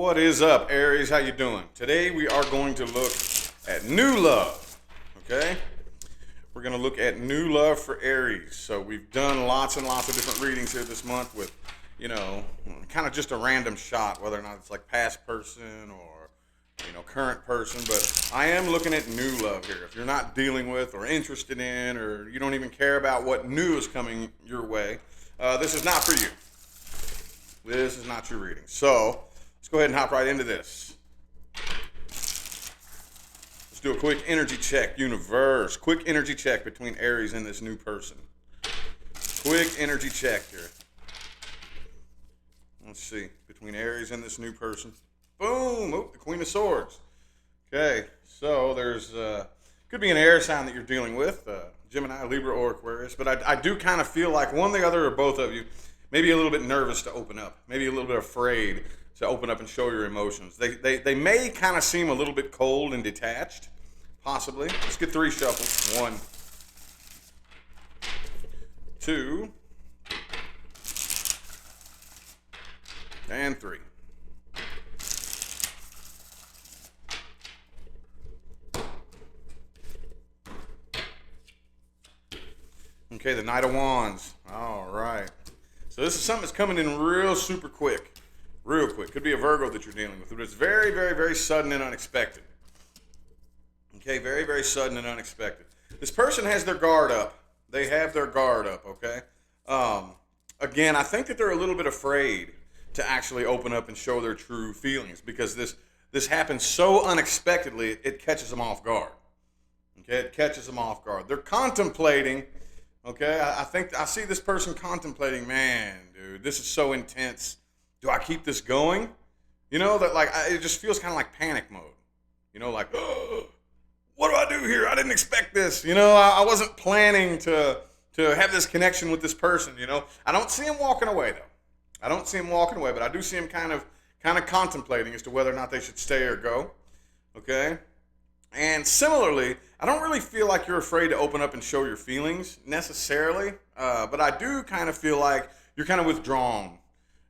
What is up, Aries? How you doing? Today we are going to look at new love, okay? We're going to look at new love for Aries. So we've done lots and lots of different readings here this month with, kind of just a random shot, whether or not it's like past person or, current person. But I am looking at new love here. If you're not dealing with or interested in, or you don't even care about what new is coming your way, this is not for you. This is not your reading. So let's go ahead and hop right into this. Let's do a quick energy check, universe. Quick energy check between Aries and this new person. Quick energy check here. Let's see. Between Aries and this new person. Boom! Oh, the Queen of Swords. Okay, so there's could be an air sign that you're dealing with, Gemini, Libra, or Aquarius. But I do kind of feel like one, the other, or both of you maybe a little bit nervous to open up, maybe a little bit afraid to open up and show your emotions. They may kind of seem a little bit cold and detached, possibly. Let's get 3 shuffles. 1, 2, and 3. Okay, the Knight of Wands. All right. So this is something that's coming in real super quick. Real quick. Could be a Virgo that you're dealing with, but it's very, very, very sudden and unexpected. Okay, very, very sudden and unexpected. This person has their guard up. They have their guard up, okay? Again, I think that they're a little bit afraid to actually open up and show their true feelings because this happens so unexpectedly, it catches them off guard. Okay, it catches them off guard. They're contemplating. Okay, I think I see this person contemplating, man, dude, this is so intense. Do I keep this going? It just feels kind of like panic mode. Like, oh, what do I do here? I didn't expect this. I wasn't planning to have this connection with this person. I don't see him walking away though. I don't see him walking away, but I do see him kind of contemplating as to whether or not they should stay or go. Okay. And similarly, I don't really feel like you're afraid to open up and show your feelings necessarily, but I do kind of feel like you're kind of withdrawn,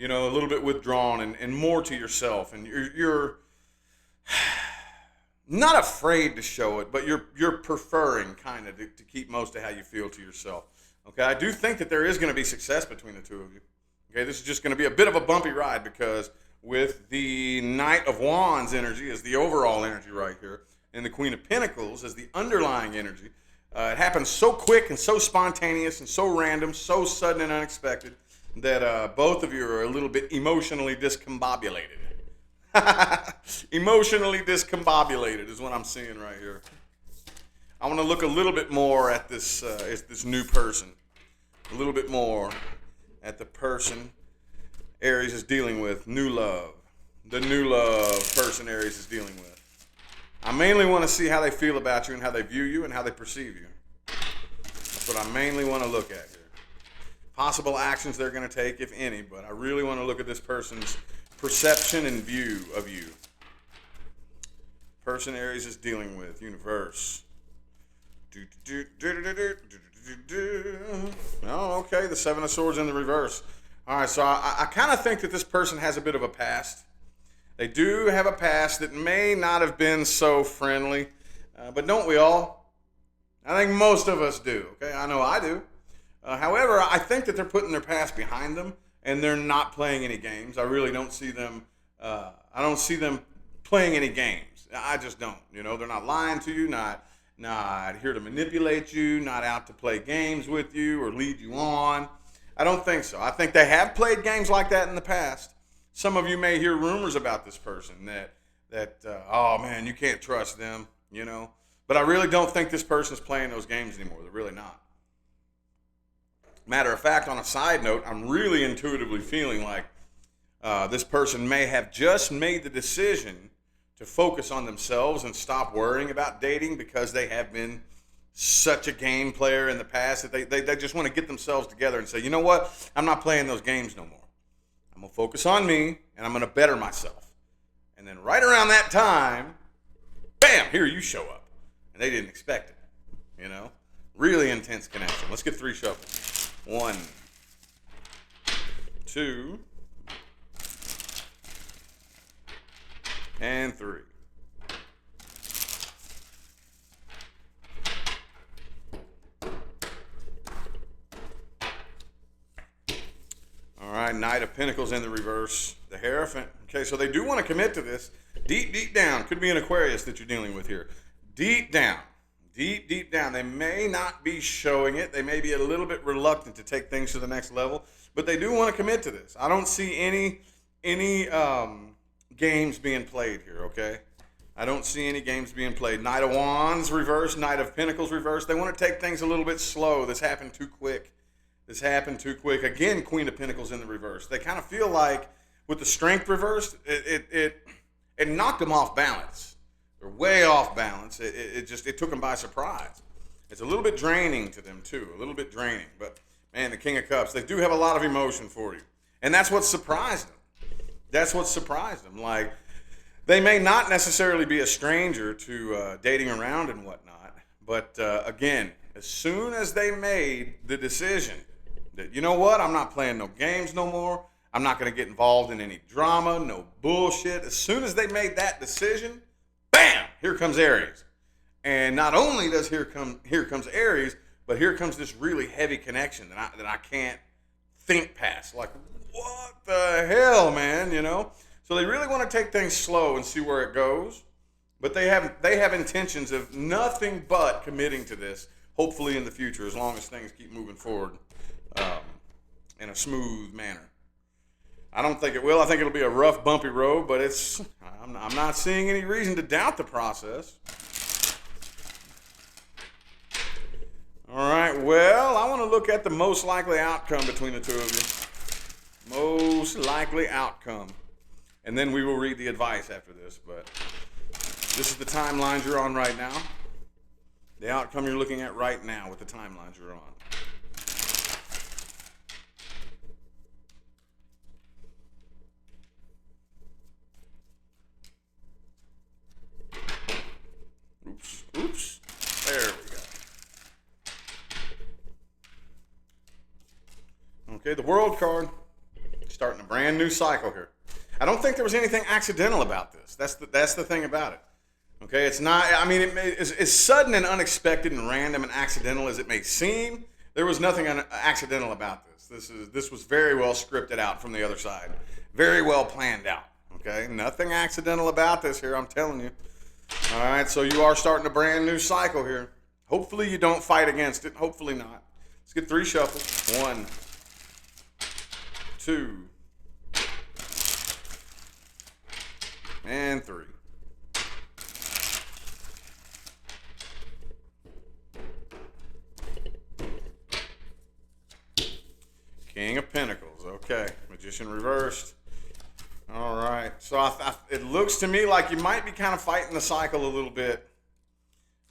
a little bit withdrawn and more to yourself. And you're not afraid to show it, but you're preferring kind of to keep most of how you feel to yourself. Okay, I do think that there is going to be success between the two of you. Okay, this is just going to be a bit of a bumpy ride because with the Knight of Wands energy as the overall energy right here, and the Queen of Pentacles as the underlying energy. It happens so quick and so spontaneous and so random, so sudden and unexpected that both of you are a little bit emotionally discombobulated. Emotionally discombobulated is what I'm seeing right here. I want to look a little bit more at this new person. A little bit more at the person Aries is dealing with. New love. The new love person Aries is dealing with. I mainly want to see how they feel about you and how they view you and how they perceive you. That's what I mainly want to look at here. Possible actions they're going to take, if any, but I really want to look at this person's perception and view of you. Person Aries is dealing with, universe. Oh, okay, the 7 of Swords in the reverse. All right, so I kind of think that this person has a bit of a past. They do have a past that may not have been so friendly, but don't we all? I think most of us do, okay? I know I do. However, I think that they're putting their past behind them, and they're not playing any games. I really don't see them, playing any games. I just don't, They're not lying to you, not here to manipulate you, not out to play games with you or lead you on. I don't think so. I think they have played games like that in the past. Some of you may hear rumors about this person that oh man, you can't trust them, But I really don't think this person's playing those games anymore. They're really not. Matter of fact, on a side note, I'm really intuitively feeling like this person may have just made the decision to focus on themselves and stop worrying about dating because they have been such a game player in the past that they just want to get themselves together and say, you know what, I'm not playing those games no more. I'm going to focus on me, and I'm going to better myself. And then right around that time, bam, here you show up. And they didn't expect it, Really intense connection. Let's get 3 shuffles. 1, 2, and 3. All right, Knight of Pentacles in the reverse. The Hierophant. Okay, so they do want to commit to this. Deep, deep down. Could be an Aquarius that you're dealing with here. Deep down. Deep, deep down. They may not be showing it. They may be a little bit reluctant to take things to the next level, but they do want to commit to this. I don't see any games being played here, okay? I don't see any games being played. Knight of Wands reverse, Knight of Pentacles reverse. They want to take things a little bit slow. This happened too quick. This happened too quick. Again, Queen of Pentacles in the reverse. They kind of feel like with the Strength reversed, it knocked them off balance. They're way off balance. It took them by surprise. It's a little bit draining to them too. A little bit draining. But man, the King of Cups, they do have a lot of emotion for you. And that's what surprised them. That's what surprised them. Like, they may not necessarily be a stranger to dating around and whatnot. But again, as soon as they made the decision that, you know what, I'm not playing no games no more. I'm not going to get involved in any drama, no bullshit. As soon as they made that decision, bam, here comes Aries. And not only does here comes Aries, but here comes this really heavy connection that I can't think past. Like, what the hell, man, you know? So they really want to take things slow and see where it goes. But they have intentions of nothing but committing to this, hopefully in the future, as long as things keep moving forward in a smooth manner. I don't think it will. I think it'll be a rough, bumpy road, but I'm not seeing any reason to doubt the process. All right, well, I want to look at the most likely outcome between the two of you. Most likely outcome. And then we will read the advice after this, but this is the timelines you're on right now. The outcome you're looking at right now with the timelines you're on. Oops. There we go. Okay, the World card. Starting a brand new cycle here. I don't think there was anything accidental about this. That's the thing about it. Okay, it's not, I mean, it's sudden and unexpected and random and accidental as it may seem. There was nothing accidental about this. This was very well scripted out from the other side. Very well planned out. Okay, nothing accidental about this here, I'm telling you. All right, so you are starting a brand new cycle here. Hopefully you don't fight against it. Hopefully not. Let's get 3 shuffles. 1, 2, and 3. King of Pentacles. Okay, Magician reversed. All right, so it looks to me like you might be kind of fighting the cycle a little bit,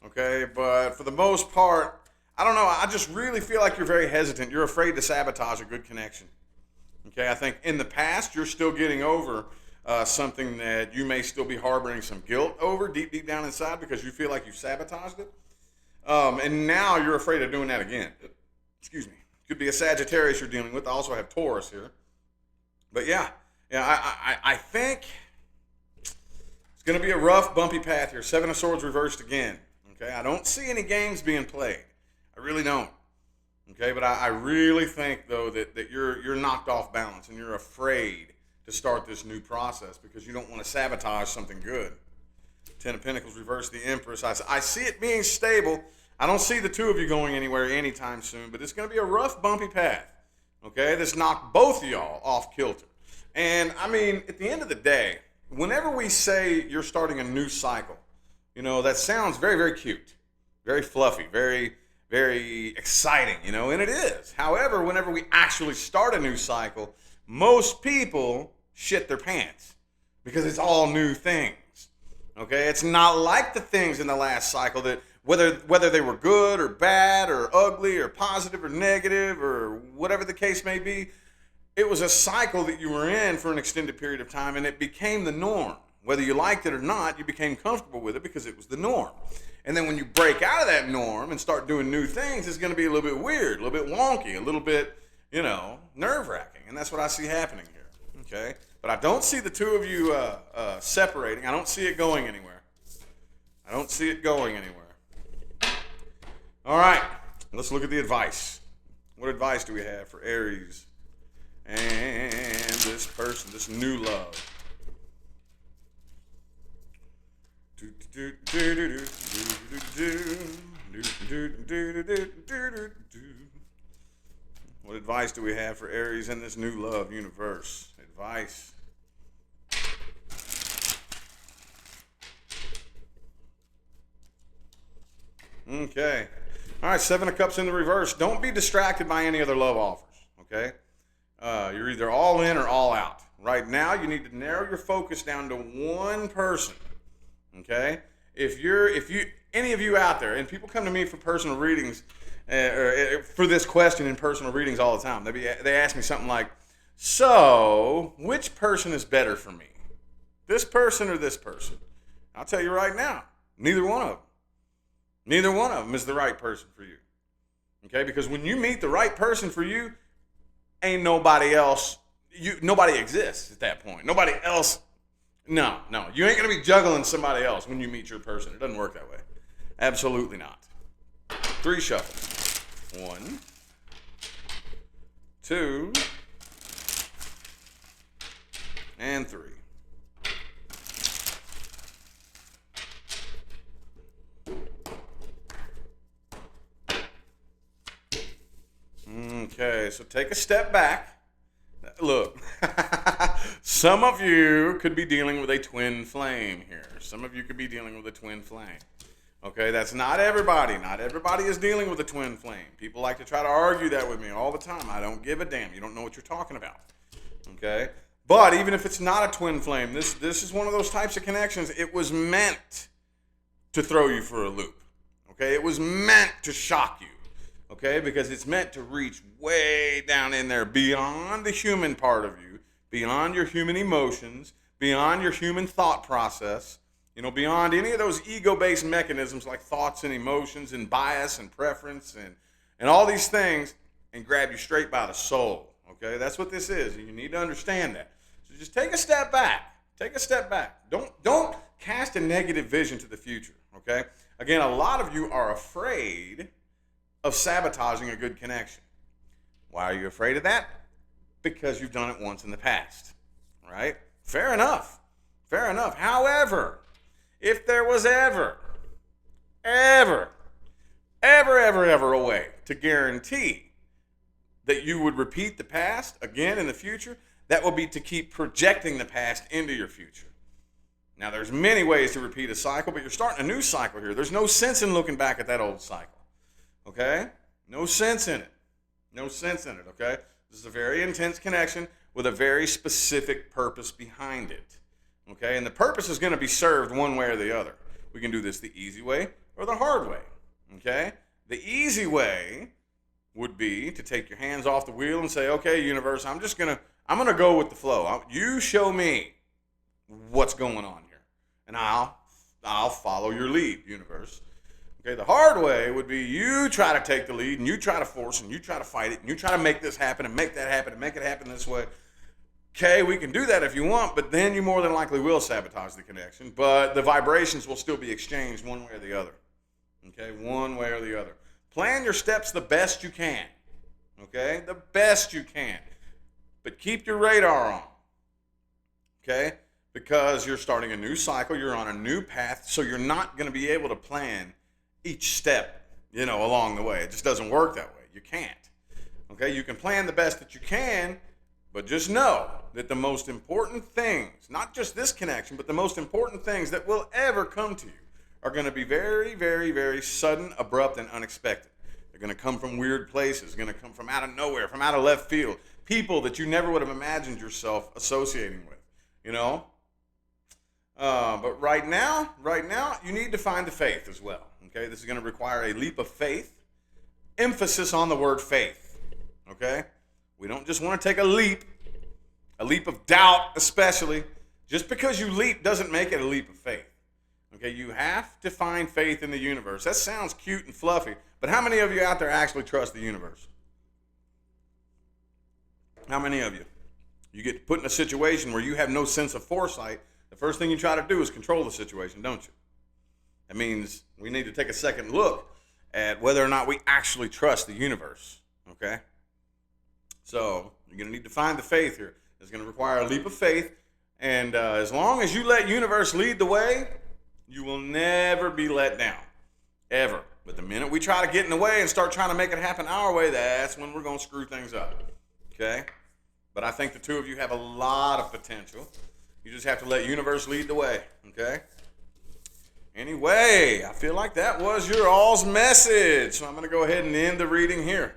okay? But for the most part, I don't know. I just really feel like you're very hesitant. You're afraid to sabotage a good connection, okay? I think in the past, you're still getting over something that you may still be harboring some guilt over deep, deep down inside because you feel like you sabotaged it. And now you're afraid of doing that again. Excuse me. Could be a Sagittarius you're dealing with. I also have Taurus here. But yeah, I think it's going to be a rough, bumpy path here. 7 of Swords reversed again. Okay, I don't see any games being played. I really don't. Okay, but I really think though that you're knocked off balance and you're afraid to start this new process because you don't want to sabotage something good. 10 of Pentacles reversed, the Empress. I see it being stable. I don't see the two of you going anywhere anytime soon, but it's going to be a rough, bumpy path. Okay, this knocked both of y'all off kilter. And I mean, at the end of the day, whenever we say you're starting a new cycle, you know, that sounds very, very cute, very fluffy, very, very exciting, you know, and it is. However, whenever we actually start a new cycle, most people shit their pants because it's all new things. Okay, it's not like the things in the last cycle that whether they were good or bad or ugly or positive or negative or whatever the case may be, it was a cycle that you were in for an extended period of time and it became the norm. Whether you liked it or not, you became comfortable with it because it was the norm. And then when you break out of that norm and start doing new things, it's going to be a little bit weird, a little bit wonky, a little bit, you know, nerve-wracking. And that's what I see happening here, okay? But I don't see the two of you separating. I don't see it going anywhere. I don't see it going anywhere. All right, let's look at the advice. What advice do we have for Aries and this person, this new love? What advice do we have for Aries in this new love universe? Advice. Okay. All right, Seven of Cups in the reverse. Don't be distracted by any other love offers, okay? You're either all in or all out. Right now, you need to narrow your focus down to one person, okay? If any of you out there, and people come to me for personal readings, or for this question in personal readings all the time. They ask me something like, so, which person is better for me? This person or this person? I'll tell you right now, neither one of them. Neither one of them is the right person for you. Okay? Because when you meet the right person for you, ain't nobody else, nobody exists at that point. Nobody else, no. You ain't going to be juggling somebody else when you meet your person. It doesn't work that way. Absolutely not. 3 shuffles. 1, 2, and 3. Okay, so take a step back. Look, some of you could be dealing with a twin flame here. Some of you could be dealing with a twin flame. Okay, that's not everybody. Not everybody is dealing with a twin flame. People like to try to argue that with me all the time. I don't give a damn. You don't know what you're talking about. Okay? But even if it's not a twin flame, this is one of those types of connections. It was meant to throw you for a loop. Okay? It was meant to shock you. Okay? Because it's meant to reach way down in there, beyond the human part of you, beyond your human emotions, beyond your human thought process, beyond any of those ego-based mechanisms like thoughts and emotions and bias and preference and all these things, and grab you straight by the soul. Okay? That's what this is, and you need to understand that. So just take a step back. Take a step back. Don't cast a negative vision to the future. Okay? Again, a lot of you are afraid of sabotaging a good connection. Why are you afraid of that? Because you've done it once in the past. Right? Fair enough. Fair enough. However, if there was ever a way to guarantee that you would repeat the past again in the future, that will be to keep projecting the past into your future. Now, there's many ways to repeat a cycle, but you're starting a new cycle here. There's no sense in looking back at that old cycle. Okay? No sense in it. No sense in it, okay? This is a very intense connection with a very specific purpose behind it. Okay, and the purpose is going to be served one way or the other. We can do this the easy way or the hard way. Okay, the easy way would be to take your hands off the wheel and say, "Okay, universe, I'm gonna go with the flow. You show me what's going on here, and I'll follow your lead, universe." Okay, the hard way would be you try to take the lead and you try to force and you try to fight it and you try to make this happen and make that happen and make it happen this way. Okay, we can do that if you want, but then you more than likely will sabotage the connection, but the vibrations will still be exchanged one way or the other. Okay, one way or the other. Plan your steps the best you can. Okay, the best you can. But keep your radar on. Okay, because you're starting a new cycle, you're on a new path, so you're not going to be able to plan each step, along the way. It just doesn't work that way. You can't. Okay, you can plan the best that you can, but just know that the most important things, not just this connection, but the most important things that will ever come to you are going to be very, very, very sudden, abrupt, and unexpected. They're going to come from weird places, going to come from out of nowhere, from out of left field, people that you never would have imagined yourself associating with, But right now, you need to find the faith as well. Okay, this is going to require a leap of faith, emphasis on the word faith. Okay, we don't just want to take a leap of doubt, especially. Just because you leap doesn't make it a leap of faith. Okay, you have to find faith in the universe. That sounds cute and fluffy, but how many of you out there actually trust the universe? How many of you? You get put in a situation where you have no sense of foresight. The first thing you try to do is control the situation, don't you? That means we need to take a second look at whether or not we actually trust the universe, okay? So you're going to need to find the faith here. It's going to require a leap of faith, and as long as you let universe lead the way, you will never be let down, ever. But the minute we try to get in the way and start trying to make it happen our way, that's when we're going to screw things up, okay? But I think the two of you have a lot of potential. You just have to let universe lead the way, okay? Anyway, I feel like that was your all's message. So I'm going to go ahead and end the reading here.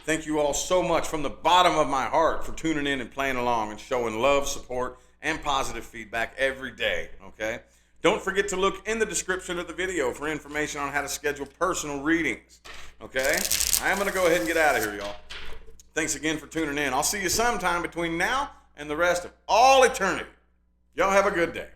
Thank you all so much from the bottom of my heart for tuning in and playing along and showing love, support, and positive feedback every day, okay? Don't forget to look in the description of the video for information on how to schedule personal readings, okay? I am going to go ahead and get out of here, y'all. Thanks again for tuning in. I'll see you sometime between now and the rest of all eternity. Y'all have a good day.